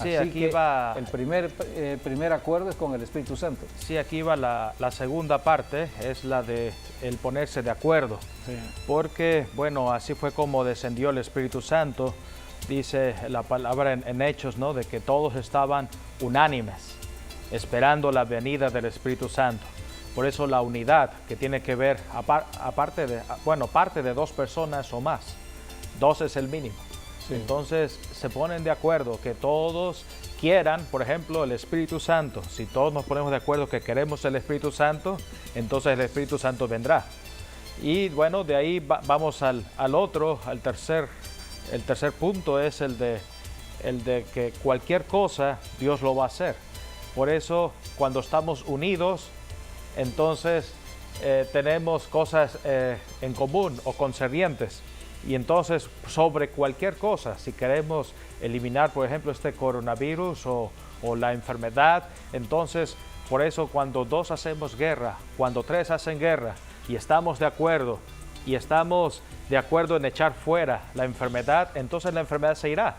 Sí, Así aquí que va, el primer acuerdo es con el Espíritu Santo. sí, aquí va la segunda parte, es la de el ponerse de acuerdo. Sí. Porque, bueno, así fue como descendió el Espíritu Santo. Dice la palabra en Hechos, ¿no? De que todos estaban unánimes, esperando la venida del Espíritu Santo. Por eso la unidad que tiene que ver, parte de dos personas o más. Dos es el mínimo. Sí. Entonces se ponen de acuerdo que todos quieran, por ejemplo, el Espíritu Santo. Si todos nos ponemos de acuerdo que queremos el Espíritu Santo, entonces el Espíritu Santo vendrá. Y bueno, de ahí vamos al tercer punto es el de que cualquier cosa Dios lo va a hacer. Por eso cuando estamos unidos, entonces tenemos cosas en común o concernientes. Y entonces sobre cualquier cosa, si queremos eliminar, por ejemplo, este coronavirus o la enfermedad, entonces por eso cuando dos hacemos guerra, cuando tres hacen guerra y estamos de acuerdo en echar fuera la enfermedad, entonces la enfermedad se irá.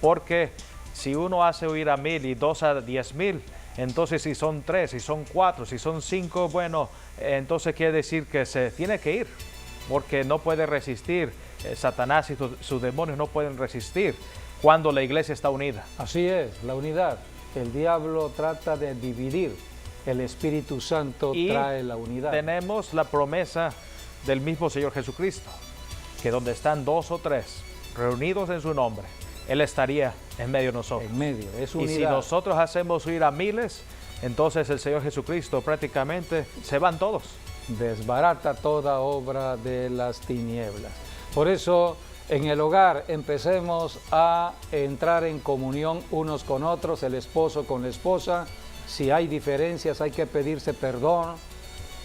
Porque si uno hace huir a 1000 y dos a 10,000, entonces si son 3, si son 4, si son 5, bueno, entonces quiere decir que se tiene que ir, porque no puede resistir. Satanás y sus demonios no pueden resistir cuando la iglesia está unida. Así es, la unidad. El diablo trata de dividir, el Espíritu Santo trae la unidad. Tenemos la promesa del mismo Señor Jesucristo, que donde están 2 o 3 reunidos en su nombre, Él estaría en medio de nosotros. En medio, es unidad. Y si nosotros hacemos huir a miles, entonces el Señor Jesucristo prácticamente se van todos. Desbarata toda obra de las tinieblas. Por eso, en el hogar empecemos a entrar en comunión unos con otros, el esposo con la esposa. Si hay diferencias, hay que pedirse perdón.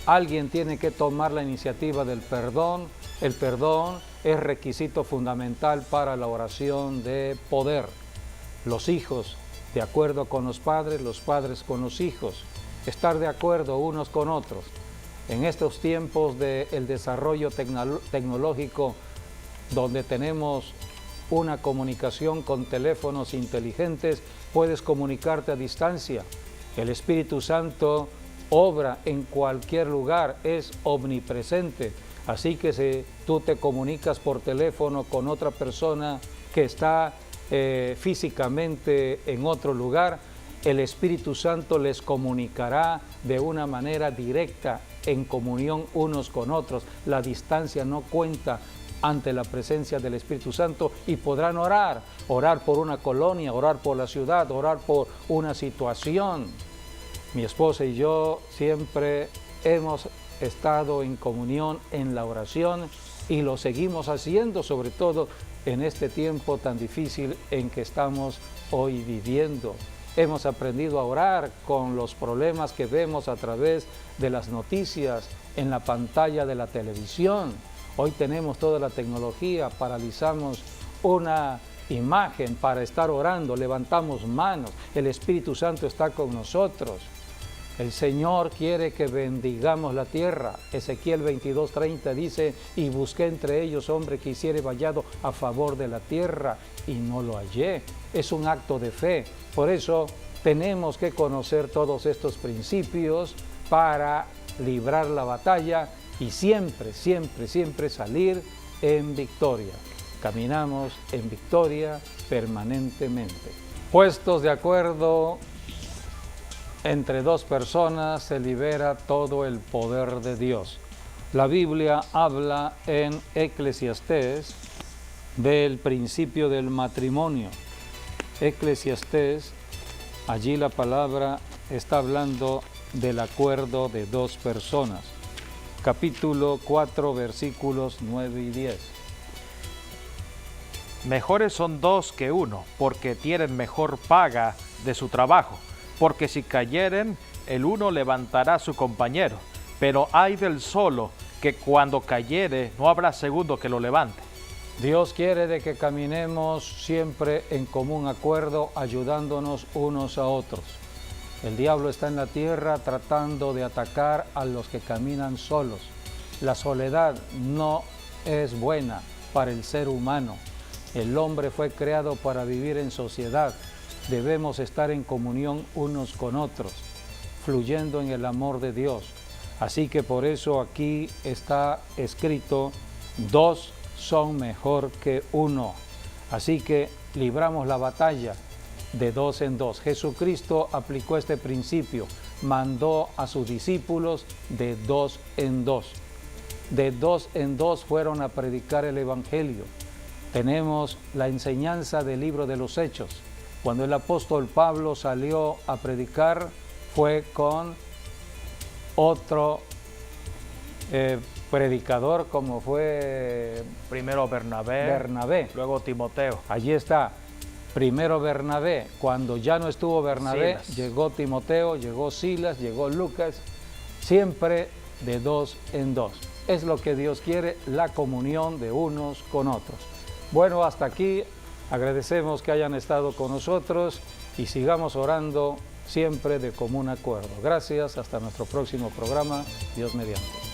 Alguien tiene que tomar la iniciativa del perdón. El perdón es requisito fundamental para la oración de poder. Los hijos, de acuerdo con los padres con los hijos. Estar de acuerdo unos con otros. En estos tiempos del desarrollo tecnológico, donde tenemos una comunicación con teléfonos inteligentes, puedes comunicarte a distancia. El Espíritu Santo obra en cualquier lugar, es omnipresente. Así que si tú te comunicas por teléfono con otra persona que está físicamente en otro lugar, el Espíritu Santo les comunicará de una manera directa, en comunión unos con otros. La distancia no cuenta ante la presencia del Espíritu Santo y podrán orar por una colonia, orar por la ciudad, orar por una situación. Mi esposa y yo siempre hemos estado en comunión en la oración y lo seguimos haciendo, sobre todo en este tiempo tan difícil en que estamos hoy viviendo. Hemos aprendido a orar con los problemas que vemos a través de las noticias, en la pantalla de la televisión. Hoy tenemos toda la tecnología, paralizamos una imagen para estar orando, levantamos manos, el Espíritu Santo está con nosotros. El Señor quiere que bendigamos la tierra. Ezequiel 22:30 dice, y busqué entre ellos hombre que hiciere vallado a favor de la tierra, y no lo hallé. Es un acto de fe. Por eso tenemos que conocer todos estos principios para librar la batalla y siempre, siempre, siempre salir en victoria. Caminamos en victoria permanentemente. Puestos de acuerdo entre dos personas se libera todo el poder de Dios. La Biblia habla en Eclesiastés del principio del matrimonio. Eclesiastés, allí la palabra está hablando del acuerdo de dos personas. Capítulo 4, versículos 9 y 10. Mejores son dos que uno, porque tienen mejor paga de su trabajo. Porque si cayeren, el uno levantará a su compañero, pero ay del solo, que cuando cayere no habrá segundo que lo levante. Dios quiere de que caminemos siempre en común acuerdo, ayudándonos unos a otros. El diablo está en la tierra tratando de atacar a los que caminan solos. La soledad no es buena para el ser humano. El hombre fue creado para vivir en sociedad. debemos estar en comunión unos con otros, fluyendo en el amor de Dios. Así que por eso aquí está escrito, 2 son mejor que 1. Así que libramos la batalla de 2 en 2. Jesucristo aplicó este principio, mandó a sus discípulos de 2 en 2. De 2 en 2 fueron a predicar el Evangelio. Tenemos la enseñanza del libro de los Hechos. Cuando el apóstol Pablo salió a predicar, fue con otro predicador, como fue primero Bernabé, luego Timoteo. Allí está, primero Bernabé. Cuando ya no estuvo Bernabé, Silas. Llegó Timoteo, llegó Silas, llegó Lucas, siempre de 2 en 2. Es lo que Dios quiere, la comunión de unos con otros. Bueno, hasta aquí, agradecemos que hayan estado con nosotros y sigamos orando siempre de común acuerdo. Gracias, hasta nuestro próximo programa, Dios mediante.